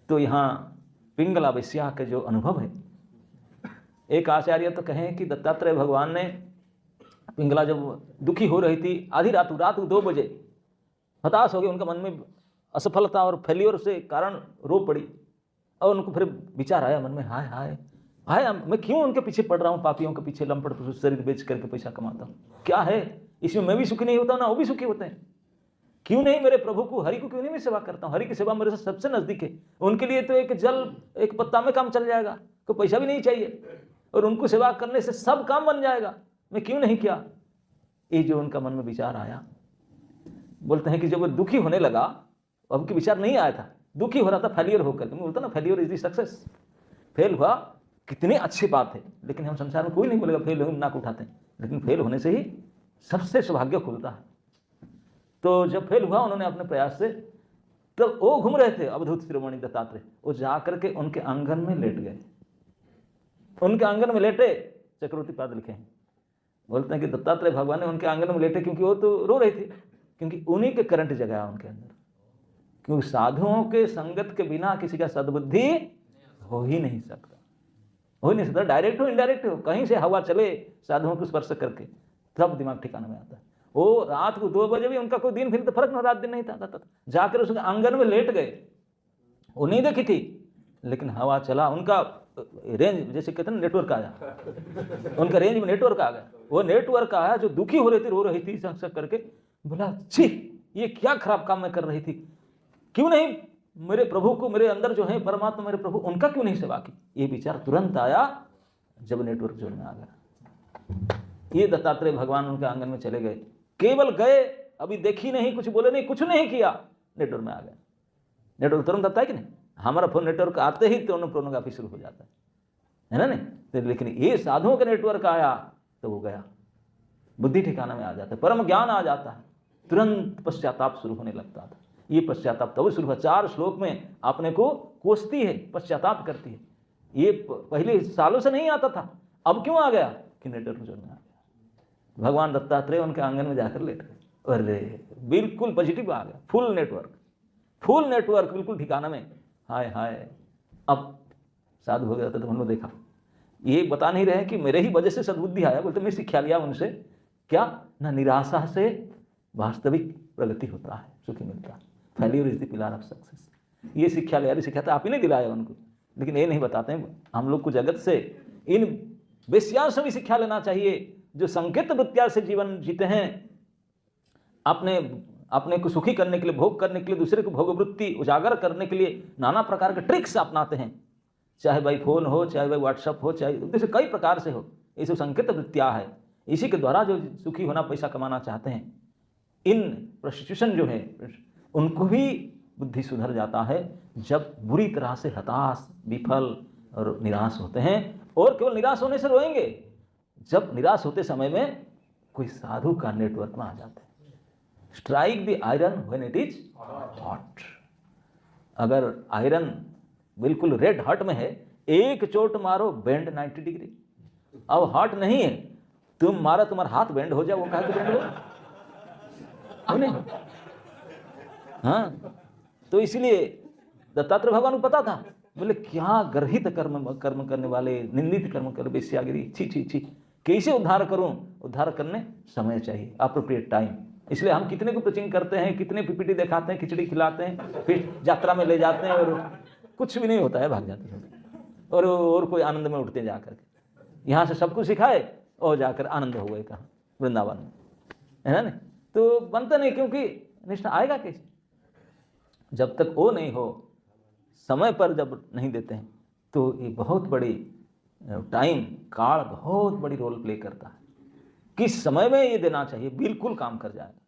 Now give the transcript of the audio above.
तो यहाँ पिंगला वेश्या के जो अनुभव है, एक आचार्य तो कहें कि दत्तात्रेय भगवान ने पिंगला जब दुखी हो रही थी, आधी रात 2 बजे हताश हो गए, उनका मन में असफलता और फेल्योर से कारण रो पड़ी, और उनको फिर विचार आया मन में, हाय हाय हाय, मैं क्यों उनके पीछे पड़ रहा हूँ, पापियों के पीछे लंपट शरीर बेच करके पैसा कमाता हूँ, क्या है इसमें, मैं भी सुखी नहीं होता ना वो भी सुखी होते हैं, क्यों नहीं मेरे प्रभु को, हरि को क्यों नहीं मैं सेवा करता हूँ, हरि की सेवा मेरे से सबसे नजदीक है, उनके लिए तो एक जल एक पत्ता में काम चल जाएगा, कोई पैसा भी नहीं चाहिए, और उनको सेवा करने से सब काम बन जाएगा, मैं क्यों नहीं किया। ये जो उनका मन में विचार आया, बोलते हैं कि जब वो दुखी होने लगा, अब की विचार नहीं आया था, दुखी हो रहा था फेलियर होकर, मैं बोलता ना failure is the success, fail हुआ कितनी अच्छी बात है, लेकिन हम संसार में कोई नहीं बोलेगा फेल हो नाक उठाते हैं, लेकिन फेल होने से ही सबसे सौभाग्य खुलता है। तो जब फेल हुआ उन्होंने अपने प्रयास से, तो वो घूम रहे थे अवधूत शिरोमणि दत्तात्रेय, वो जाकर के उनके आंगन में लेट गए, उनके आंगन में लेटे, चक्रवर्ती पाद लिखे हैं, बोलते हैं कि दत्तात्रेय भगवान ने उनके आंगन में लेटे, क्योंकि वो तो रो रही थी, क्योंकि उन्हीं के करंट जगाया उनके अंदर, क्योंकि साधुओं के संगत के बिना किसी का सद्बुद्धि हो ही नहीं सकता, हो ही नहीं सकता, डायरेक्ट हो इनडायरेक्ट हो, कहीं से हवा चले साधुओं को स्पर्श करके तब दिमाग ठिकाने में आता है। वो रात को 2 बजे भी उनका कोई दिन फिर तो फर्क न, रात दिन नहीं था, जाकर उसके आंगन में लेट गए, वो नहीं देखी थी, लेकिन हवा चला, उनका रेंज जैसे कहते हैं नेटवर्क आया, उनका रेंज में नेटवर्क आ गया, वो नेटवर्क आया, जो दुखी हो रही थी, रो रही थी सक करके, बोला छी ये क्या खराब काम मैं कर रही थी, क्यों नहीं मेरे प्रभु को, मेरे अंदर जो है परमात्मा मेरे प्रभु, उनका क्यों नहीं सेवा की, ये विचार तुरंत आया जब नेटवर्क जोन में आ गया। ये दत्तात्रेय भगवान उनके आंगन में चले गए, केवल गए, अभी देखी नहीं, कुछ बोले नहीं, कुछ नहीं किया, नेटवर्क में आ गया, नेटवर्क तुरंत आता है कि नहीं, हमारा फोन नेटवर्क आते ही तो प्रोनोग्राफी शुरू हो जाता है ना नहीं, तो लेकिन ये साधुओं का नेटवर्क आया तो वो गया, बुद्धि ठिकाना में आ जाता है, परम ज्ञान आ जाता है, तुरंत पश्चाताप शुरू होने लगता था। ये पश्चाताप तब शुरू हुआ, 4 श्लोक में आपने को कोसती है, पश्चाताप करती है, ये पहले सालों से नहीं आता था, अब क्यों आ गया कि नेटवर्क जोन में आ गया। भगवान दत्तात्रेय उनके आंगन में जाकर लेट गए, अरे बिल्कुल पॉजिटिव आ गया, फुल नेटवर्क बिल्कुल ठिकाना में, हाय हाय। अब साधु हो गया तो उन्होंने देखा, ये बता नहीं रहे कि मेरे ही वजह से सद्बुद्धि आया, बोलते मैं शिक्षा लिया उनसे, क्या ना निराशा से वास्तविक प्रगति होता है, सुखी मिलता है, failure is the pillar of success. ये शिक्षा लिया, शिक्षा तो आप ही नहीं दिलाया उनको, लेकिन ये नहीं बताते हैं हम लोग को जगत से, इन वेश्याओं से भी शिक्षा लेना चाहिए, जो संकेत वृत्तियां से जीवन जीते हैं, अपने को सुखी करने के लिए, भोग करने के लिए, दूसरे को भोग वृत्ति उजागर करने के लिए नाना प्रकार के ट्रिक्स अपनाते हैं, चाहे भाई फोन हो, चाहे भाई व्हाट्सअप हो, चाहे जैसे कई प्रकार से हो, ये सब संकेत वृत्तियां है, इसी के द्वारा जो सुखी होना, पैसा कमाना चाहते हैं, इन प्रोस्टिट्यूशन जो है उनको भी बुद्धि सुधर जाता है जब बुरी तरह से हताश, विफल और निराश होते हैं, और केवल निराश होने से रोएंगे, जब निराश होते समय में कोई साधु का नेटवर्क में आ जाते हैं। Strike the iron when it is hot, अगर आयरन बिल्कुल रेड हॉट में है, एक चोट मारो बेंड 90 डिग्री, अब हॉट नहीं है, तुम मारो तुम्हारा हाथ बेंड हो जाए, वो कहा बेंड हो नहीं। हाँ, तो इसलिए दत्तात्रेय भगवान को पता था, बोले क्या गर्हित कर्म करने वाले, निंदित कर्म कर, वेश्यागिरी, छी छी छी, कैसे उद्धार करूं, उद्धार करने समय चाहिए, अप्रोप्रिएट टाइम। इसलिए हम कितने को प्रचिंग करते हैं, कितने पीपीटी दिखाते हैं, खिचड़ी खिलाते हैं, फिर यात्रा में ले जाते हैं और कुछ भी नहीं होता है, भाग जाते हैं, और कोई आनंद में उठते जा करके, यहाँ से सब कुछ सिखाए और जाकर आनंद हो गए कहाँ, वृंदावन में, है ना। तो बनता नहीं, क्योंकि निष्ठा आएगा कैसे जब तक वो नहीं हो, समय पर जब नहीं देते हैं, तो ये बहुत बड़ी टाइम, काल बहुत बड़ी रोल प्ले करता है, किस समय में ये देना चाहिए, बिल्कुल काम कर जाएगा।